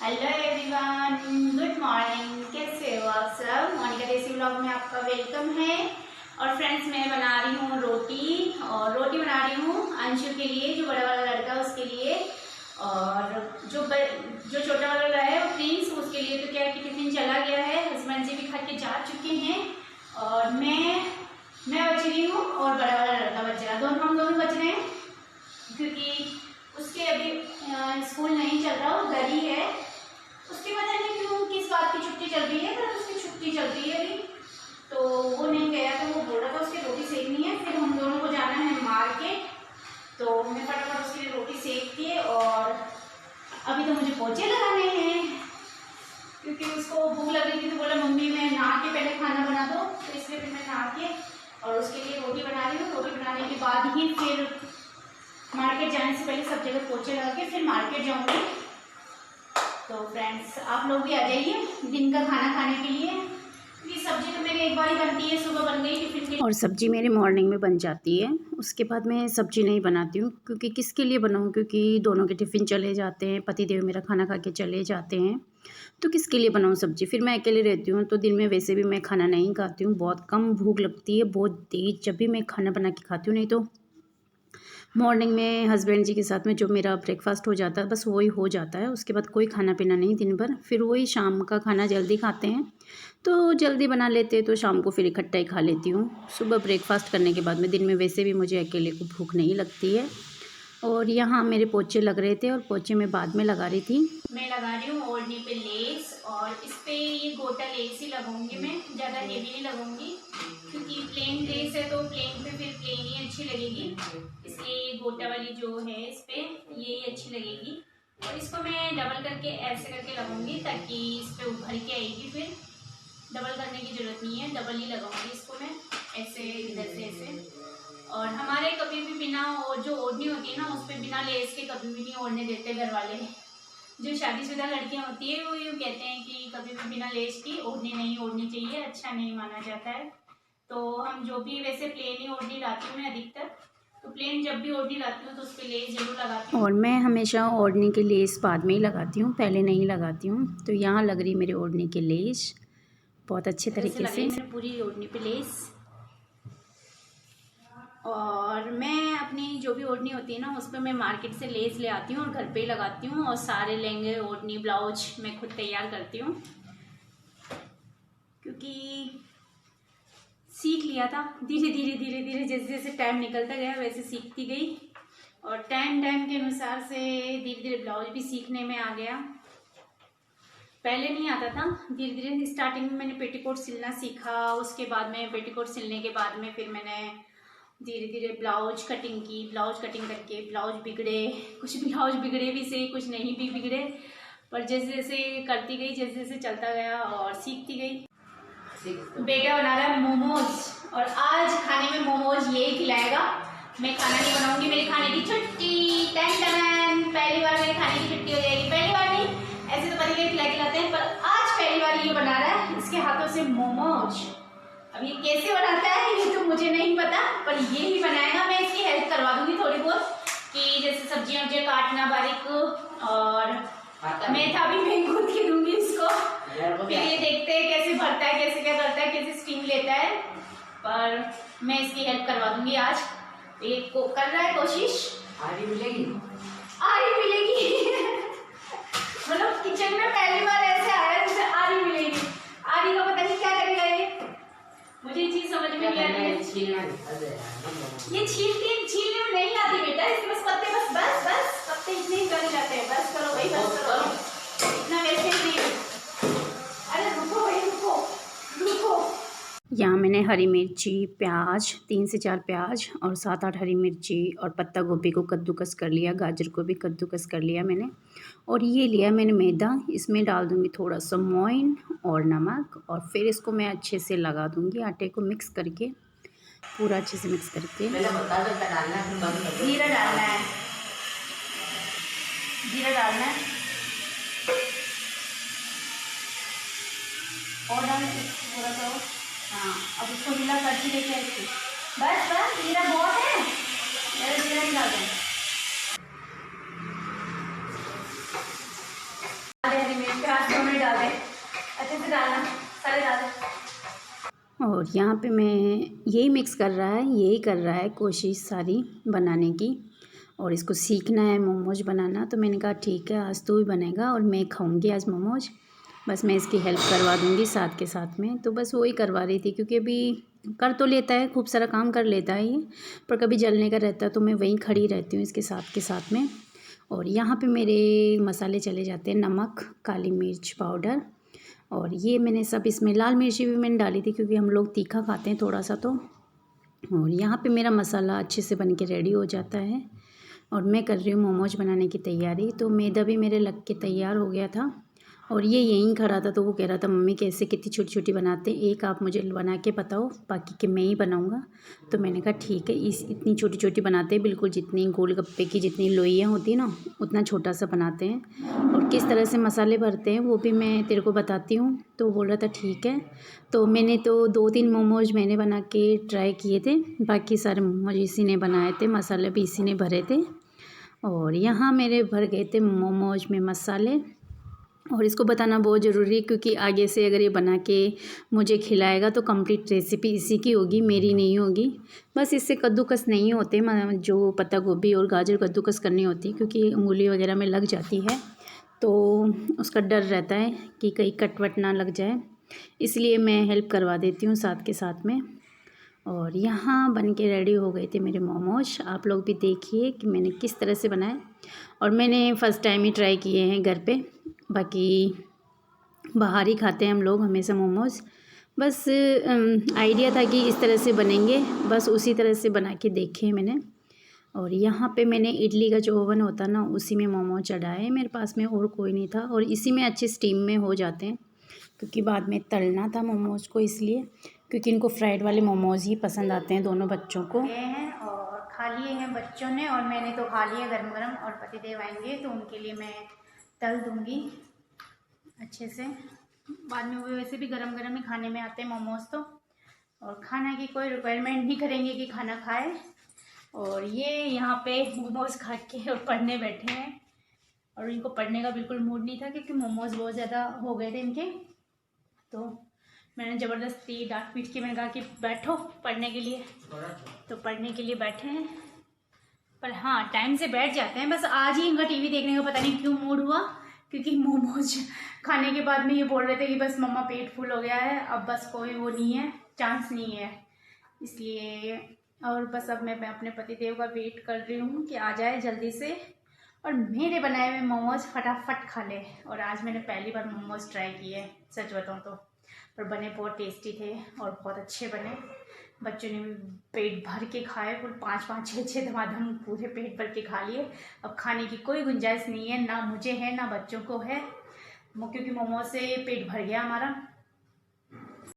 Hello everyone, good morning. कैसे हो आप सब? मोनिका देसी व्लॉग में आपका वेलकम है। और फ्रेंड्स, मैं बना रही हूँ रोटी, और रोटी बना रही हूँ अंशु के लिए, जो बड़ा वाला लड़का है उसके लिए, और जो छोटा वाला लड़का है वो प्रिंस, उसके लिए। तो क्या है कि टिफिन चला गया है, हस्बैंड जी भी खा के जा चुके हैं, और मैं बच रही हूँ और बड़ा वाला लड़का बच रहा है। हम दोनों बच रहे हैं क्योंकि उसके अभी स्कूल नहीं चल रहा, वो घर ही है। उसकी पता नहीं क्यों किस बात की छुट्टी चल रही है, पर उसकी छुट्टी चल रही है अभी, तो वो नहीं गया। तो वो बोल रहा था उसकी रोटी सेकनी है, फिर हम दोनों को जाना है मार्केट। तो मैं फटाफट उसके लिए रोटी सेक के, और अभी तो मुझे पोछे लगाने हैं क्योंकि उसको भूख लग रही थी। तो बोला मम्मी मैं नहा के पहले खाना बना दो, तो इसलिए फिर मैं नहा के और उसके लिए रोटी बना रही हूँ। रोटी बनाने के बाद ही फिर मार्केट जाने से पहले सब जगह पोछे लगा के फिर मार्केट जाऊंगी। तो फ्रेंड्स, आप लोग भी आ जाइए दिन का खाना खाने के लिए, क्योंकि सब्जी तो मेरी एक बार ही बनती है, सुबह बन गई टिफिन के, और सब्ज़ी मेरी मॉर्निंग में बन जाती है। उसके बाद मैं सब्ज़ी नहीं बनाती हूँ, क्योंकि किसके लिए बनाऊँ, क्योंकि दोनों के टिफ़िन चले जाते हैं, पतिदेव मेरा खाना खा के चले जाते हैं, तो किसके लिए बनाऊँ सब्ज़ी। फिर मैं अकेले रहती हूँ, तो दिन में वैसे भी मैं खाना नहीं खाती हूँ, बहुत कम भूख लगती है, बहुत तेज़ जब भी मैं खाना बना के खाती हूँ। नहीं तो मॉर्निंग में हस्बैंड जी के साथ में जो मेरा ब्रेकफास्ट हो जाता है, बस वही हो जाता है। उसके बाद कोई खाना पीना नहीं दिन भर। फिर वही शाम का खाना जल्दी खाते हैं, तो जल्दी बना लेते हैं, तो शाम को फिर इकट्ठा ही खा लेती हूँ। सुबह ब्रेकफास्ट करने के बाद में दिन में वैसे भी मुझे अकेले को भूख नहीं लगती है। और यहाँ मेरे पोछे लग रहे थे, और पोछे मैं बाद में लगा रही थी। मैं लगा रही हूँ ओढ़नी पे लेस, और इस पे ये गोटा लेस ही लगाऊंगी मैं, ज़्यादा हेवी नहीं लगाऊंगी, क्योंकि प्लेन लेस है तो प्लेन पे फिर प्लेन ही अच्छी लगेगी। इसलिए ये गोटा वाली जो है इस पे ये अच्छी लगेगी, और इसको मैं डबल करके ऐसे करके लगाऊंगी ताकि इस पे उभर के आएगी। फिर डबल करने की जरूरत नहीं है, डबल ही लगाऊंगी इसको मैं, ऐसे इधर से ऐसे। और हमारे कभी भी बिना, और जो ओढ़नी होती है ना उस पर बिना लेस के कभी भी नहीं ओढ़ने देते घर वाले। जो शादीशुदा लड़कियां होती है वो यूँ कहते हैं कि कभी भी बिना लेस की ओढ़नी नहीं ओढ़नी चाहिए, अच्छा नहीं माना जाता है। तो हम जो भी वैसे प्लेन ही ओढ़नी लाती हूँ मैं अधिकतर, तो प्लेन जब भी ओढ़नी लाती हूँ तो उस पर लेस जरूर लगाती हूँ। और मैं हमेशा ओढ़नी के लेस बाद में ही लगाती हूँ, पहले नहीं लगाती हूँ। तो यहाँ लग रही मेरी ओढ़नी के लेस बहुत अच्छे तरीके से। मैंने पूरी ओढ़नी पे लेस, और मैं अपनी जो भी ओढ़नी होती है ना उस पर मैं मार्केट से लेस ले आती हूँ और घर पे ही लगाती हूँ, और सारे लहंगे ओढ़नी ब्लाउज मैं खुद तैयार करती हूँ, क्योंकि सीख लिया था धीरे धीरे धीरे धीरे, जैसे जैसे टाइम निकलता गया वैसे सीखती गई, और टाइम टाइम के अनुसार से धीरे धीरे ब्लाउज भी सीखने में आ गया। पहले नहीं आता था, धीरे धीरे स्टार्टिंग में मैंने पेटीकोट सिलना सीखा, उसके बाद में पेटीकोट सिलने के बाद में फिर मैंने धीरे धीरे ब्लाउज कटिंग की। ब्लाउज कटिंग करके ब्लाउज बिगड़े, कुछ ब्लाउज बिगड़े भी सही, कुछ नहीं भी बिगड़े, पर जैसे जैसे करती गई, जैसे जैसे चलता गया और सीखती गई। बेटा बना रहा है मोमोज, और आज खाने में मोमोज यही खिलाएगा। मैं खाना नहीं बनाऊंगी, मेरे खाने की छुट्टी। पहली बार मेरे खाने की छुट्टी हो जाएगी। पहली बार नहीं, ऐसे तो पति खिला खिलाते हैं, पर आज पहली बार ये बना रहा है इसके हाथों से मोमोज। अब ये कैसे बनाता है ये तो मुझे नहीं पता, पर ये ही बनाएगा। मैं इसकी हेल्प करवा दूंगी थोड़ी बहुत, कि जैसे सब्जियां मुझे काटना बारीक, और मेथा भी मैं खुद ही दूंगी इसको। फिर ये देखते हैं कैसे भरता है, कैसे क्या करता है, कैसे स्टीम लेता है, पर मैं इसकी हेल्प करवा दूंगी आज। ये कर रहा है कोशिश। आरी मिलेगी, आरी मिलेगी मतलब किचन में पहली बार ऐसे आया जैसे आरी मिलेगी। आरी का पता नहीं क्या करेगा ये, मुझे ये चीज समझ में नहीं आ रही है। ये छीलने में नहीं आती बेटा, इसके बस पत्ते, बस बस बस पत्ते इतने ही कर जाते हैं। बस करो भाई, बस करो, इतना वैसे नहीं। अरे रुको भाई, रुको रुको। यहाँ मैंने हरी मिर्ची, प्याज, 3 से 4 प्याज और 7-8 हरी मिर्ची और पत्ता गोभी को कद्दूकस कर लिया, गाजर को भी कद्दूकस कर लिया मैंने। और ये लिया मैंने मैदा, इसमें डाल दूँगी थोड़ा सा मोइन और नमक, और फिर इसको मैं अच्छे से लगा दूँगी आटे को मिक्स करके, पूरा अच्छे से मिक्स करके। जीरा डालना है, जीरा डालना है, और डाल थोड़ा सा। हाँ, अब उसको मिला करके देखे इसको, बस बस, जीरा बहुत है, ज़्यादा जीरा नहीं डालते हैं। हरी डाल दें, अच्छे से डालना, सारे डाल दें। और यहाँ पे मैं यही मिक्स कर रहा है, यही कर रहा है कोशिश सारी बनाने की, और इसको सीखना है मोमोज बनाना। तो मैंने कहा ठीक है, आज तू भी बनेगा और मैं खाऊंगी आज मोमोज, बस मैं इसकी हेल्प करवा दूंगी साथ के साथ में। तो बस वही करवा रही थी, क्योंकि अभी कर तो लेता है, खूब सारा काम कर लेता है ये, पर कभी जलने का रहता है तो मैं वहीं खड़ी रहती हूँ इसके साथ में। और यहाँ पे मेरे मसाले चले जाते हैं, नमक, काली मिर्च पाउडर, और ये मैंने सब इसमें लाल मिर्ची भी मैंने डाली थी क्योंकि हम लोग तीखा खाते हैं थोड़ा सा तो। और यहाँ पे मेरा मसाला अच्छे से बन के रेडी हो जाता है और मैं कर रही हूँ मोमोज बनाने की तैयारी। तो मैदा भी मेरे लग के तैयार हो गया था और ये यहीं खड़ा था, तो वो कह रहा था मम्मी कैसे कितनी छोटी छोटी बनाते हैं, एक आप मुझे बना के बताओ, बाकी के मैं ही बनाऊंगा। तो मैंने कहा ठीक है, इतनी छोटी छोटी बनाते हैं, बिल्कुल जितनी गोलगप्पे की जितनी लोइयाँ होती हैं ना, उतना छोटा सा बनाते हैं। और किस तरह से मसाले भरते हैं वो भी मैं तेरे को बताती हूँ। तो बोल रहा था ठीक है। तो मैंने तो 2-3 मोमोज मैंने बना के ट्राई किए थे, बाकी सारे मोमोज इसी ने बनाए थे, मसाले भी इसी ने भरे थे। और यहाँ मेरे भर गए थे मोमोज में मसाले। और इसको बताना बहुत ज़रूरी है, क्योंकि आगे से अगर ये बना के मुझे खिलाएगा तो कंप्लीट रेसिपी इसी की होगी, मेरी नहीं होगी। बस इससे कद्दूकस नहीं होते, जो पत्ता गोभी और गाजर कद्दूकस करनी होती है, क्योंकि उंगली वगैरह में लग जाती है, तो उसका डर रहता है कि कहीं कटवट ना लग जाए, इसलिए मैं हेल्प करवा देती हूँ साथ के साथ में। और यहाँ बन के रेडी हो गए थे मेरे मोमोज। आप लोग भी देखिए कि मैंने किस तरह से बनाए, और मैंने फ़र्स्ट टाइम ही ट्राई किए हैं घर पे, बाकी बाहर ही खाते हैं हम लोग हमेशा मोमोज। बस आइडिया था कि इस तरह से बनेंगे, बस उसी तरह से बना के देखे मैंने। और यहाँ पे मैंने इडली का जो ओवन होता ना, उसी में मोमोज चढ़ाए, मेरे पास में और कोई नहीं था, और इसी में अच्छे स्टीम में हो जाते हैं, क्योंकि बाद में तलना था मोमोज को, इसलिए क्योंकि इनको फ्राइड वाले मोमोज ही पसंद आते हैं दोनों बच्चों को। ये हैं और खा लिए हैं बच्चों ने, और मैंने तो खा लिए गरम गरम, और पतिदेव आएंगे तो उनके लिए मैं तल दूंगी अच्छे से। बाद में वो वैसे भी गरम गरम ही खाने में आते हैं मोमोज तो, और खाना की कोई रिक्वायरमेंट नहीं करेंगे कि खाना खाए। और ये यहाँ पे मोमोज खा के और पढ़ने बैठे हैं, और इनको पढ़ने का बिल्कुल मूड नहीं था क्योंकि मोमोज बहुत ज़्यादा हो गए थे इनके। तो मैंने ज़बरदस्ती डांट पीट के मैंने कहा कि बैठो पढ़ने के लिए, तो पढ़ने के लिए बैठे हैं। पर हाँ, टाइम से बैठ जाते हैं, बस आज ही इनका टीवी देखने का पता नहीं क्यों मूड हुआ, क्योंकि मोमोज खाने के बाद में ये बोल रहे थे कि बस मम्मा पेट फुल हो गया है, अब बस कोई वो नहीं है, चांस नहीं है, इसलिए। और बस अब मैं अपने पतिदेव का वेट कर रही हूँ कि आ जाए जल्दी से और मेरे बनाए हुए मोमोज फटाफट खा ले। और आज मैंने पहली बार मोमोज ट्राई किए, सच बताऊँ तो, पर बने बहुत टेस्टी थे और बहुत अच्छे बने। बच्चों ने भी पेट भर के खाए, पूरे 5-5, 6-6 धमाधम पूरे पेट भर के खा लिए। अब खाने की कोई गुंजाइश नहीं है, ना मुझे है ना बच्चों को है, क्योंकि मोमोज से पेट भर गया हमारा।